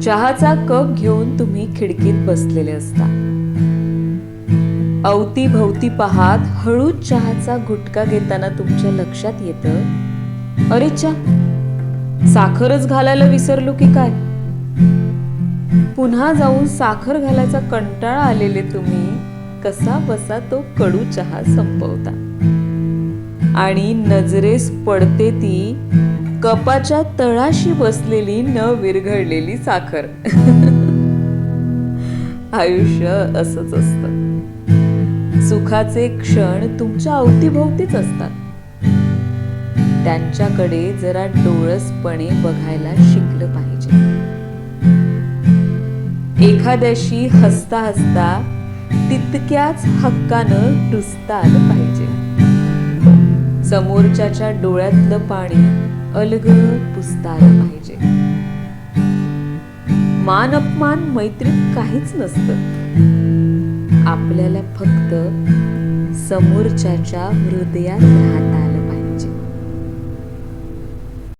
चहाचा कप घेऊन तुम्ही खिडकीत बसलेले असता. अवतीभवती पाहत हळूच चहाचा घुटका घेताना तुमच्या लक्षात येतं, अरे चा, साखरच घालायला विसरलो की काय. पुन्हा जाऊन साखर घालायचा कंटाळा आलेले तुम्ही कसा बसा तो कडू चहा संपवता. आणि नजरेस पडते ती कपाच्या तळाशी बसलेली न विरघळलेली साखर. आयुष्य असंच असतं. सुखाचे क्षण तुमच्या अवतीभोवतीच असतात. त्यांच्याकडे जरा डोळसपणे बघायला शिकलं पाहिजे. एखाद्याशी हसता हसता तितक्याच हक्कानं रुसता आलं पाहिजे. समोरच्याच्या डोळ्यातलं पाणी अलगद पुसता आलं पाहिजे. मान अपमान मैत्रीत काहीच नसतं. आपल्याला फक्त समोरच्याच्या हृदयात राहता आलं